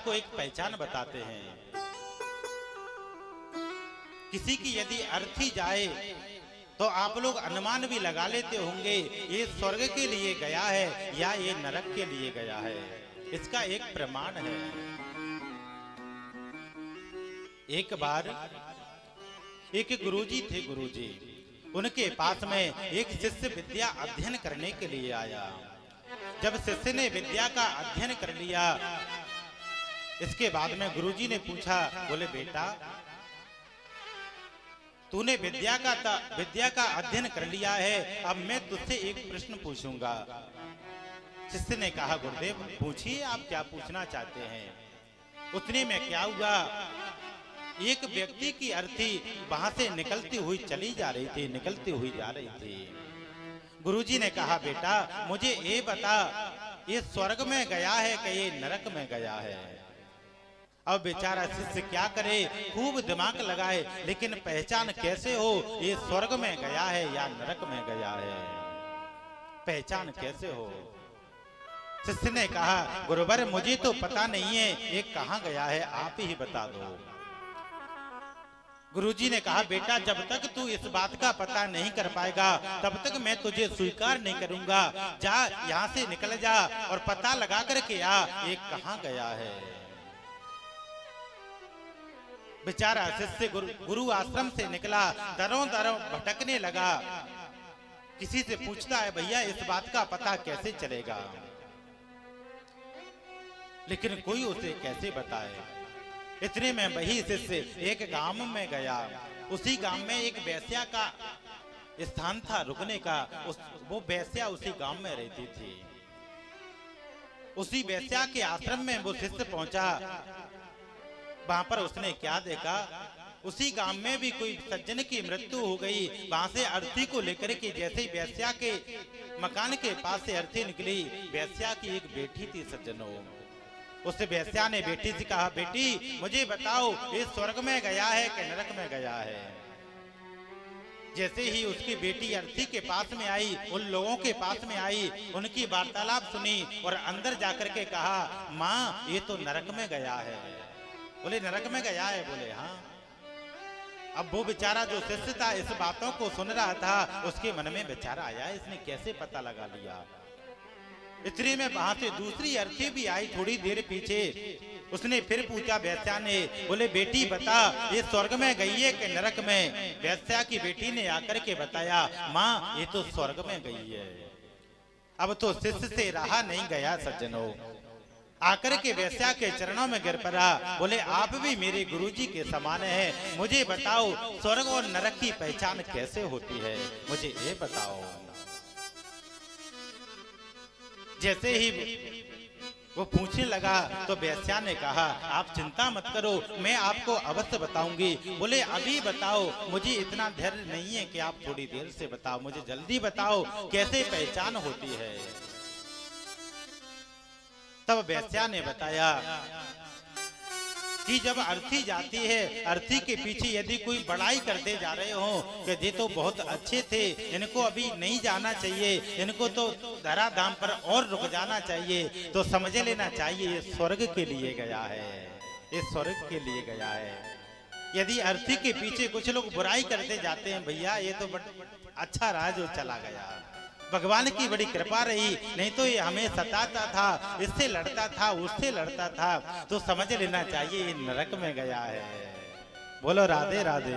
आपको एक पहचान बताते हैं। किसी की यदि अर्थी जाए तो आप लोग अनुमान भी लगा लेते होंगे ये स्वर्ग के लिए गया है या ये नरक के लिए गया है। इसका एक प्रमाण है। एक बार एक गुरुजी थे। गुरुजी उनके पास में एक शिष्य विद्या अध्ययन करने के लिए आया। जब शिष्य ने विद्या का अध्ययन कर लिया, इसके बाद में गुरुजी ने पूछा, बोले बेटा तूने विद्या का अध्ययन कर लिया है, अब मैं तुझसे एक प्रश्न पूछूंगा। शिष्य ने कहा, गुरुदेव पूछिए, आप क्या पूछना चाहते हैं। उतने में क्या हुआ, एक व्यक्ति की अर्थी वहां से निकलती हुई चली जा रही थी, निकलती हुई जा रही थी। गुरुजी ने कहा, बेटा मुझे ये बता, ये स्वर्ग में गया है कि ये नरक में गया है। अब बेचारा शिष्य क्या करे, खूब दिमाग लगाए, लेकिन पहचान कैसे हो ये स्वर्ग में गया है या नरक में गया है, पहचान कैसे हो। शिष्य ने कहा, गुरुवर मुझे तो पता नहीं है ये कहाँ गया है, आप ही बता दो। गुरुजी ने कहा, बेटा जब तक तू इस बात का पता नहीं कर पाएगा तब तक मैं तुझे स्वीकार नहीं करूंगा। जा यहाँ से निकल जा और पता लगा करके आ ये कहाँ गया है। बेचारा शिष्य गुरु आश्रम से निकला, दरों दरों भटकने लगा। किसी से पूछता है, भैया इस बात का पता कैसे चलेगा, लेकिन कोई उसे कैसे बताए। इतने में वही शिष्य एक गांव में गया। उसी गांव में एक वेश्या का स्थान था रुकने का। वो वेश्या उसी गांव में रहती थी। उसी वेश्या के आश्रम में वो शिष्य पहुंचा। वहां पर उसने क्या देखा, उसी गांव में भी कोई सज्जन की मृत्यु हो गई। वहां से अर्थी को लेकर के जैसे ही वेश्या के मकान के पास से अर्थी निकली, वेश्या की एक बेटी थी सज्जनों। उस वेश्या ने बेटी से कहा, बेटी मुझे बताओ ये स्वर्ग में गया है कि नरक में गया है। जैसे ही उसकी बेटी अर्थी के पास में आई, उन लोगों के पास में आई, उनकी वार्तालाप सुनी और अंदर जाकर के कहा, माँ ये तो नरक में गया है। बोले नरक में गया है, बोले हाँ। अब वो बेचारा जो शिष्य था इस बातों को सुन रहा था, उसके मन में बेचारा आया, इसने कैसे पता लगा लिया। इतने में वहां से दूसरी अर्थी भी आई थोड़ी देर पीछे। उसने फिर पूछा वेश्या ने, बोले बेटी बता ये स्वर्ग में गई है कि नरक में। वेश्या की बेटी ने आकर के बताया, माँ ये तो स्वर्ग में गई है। अब तो शिष्य से रहा नहीं गया सज्जनों, आकर के वेश्या के चरणों में गिर पड़ा। बोले आप भी मेरे गुरुजी के समान हैं, मुझे बताओ स्वर्ग और नरक की पहचान कैसे होती है, मुझे ये बताओ। जैसे ही वो पूछने लगा तो वेश्या ने कहा, आप चिंता मत करो, मैं आपको अवश्य बताऊंगी। बोले अभी बताओ, मुझे इतना धैर्य नहीं है कि आप थोड़ी देर से बताओ, मुझे जल्दी बताओ कैसे पहचान होती है। तब वेश्या ने बताया कि जब अर्थी जाती है, अर्थी के पीछे यदि कोई बड़ाई करते जा रहे हो कि ये तो बहुत अच्छे थे, इनको अभी नहीं जाना चाहिए, इनको तो धरा धाम पर और रुक जाना चाहिए, तो समझ लेना चाहिए ये स्वर्ग के लिए गया है, ये स्वर्ग के लिए गया है। यदि अर्थी के पीछे कुछ लोग बुराई करते जाते हैं, भैया ये तो अच्छा रहा जो चला गया, भगवान की बड़ी कृपा रही, नहीं तो ये हमें सताता था, इससे लड़ता था, उससे लड़ता था, तो समझ लेना चाहिए ये नरक में गया है। बोलो राधे राधे।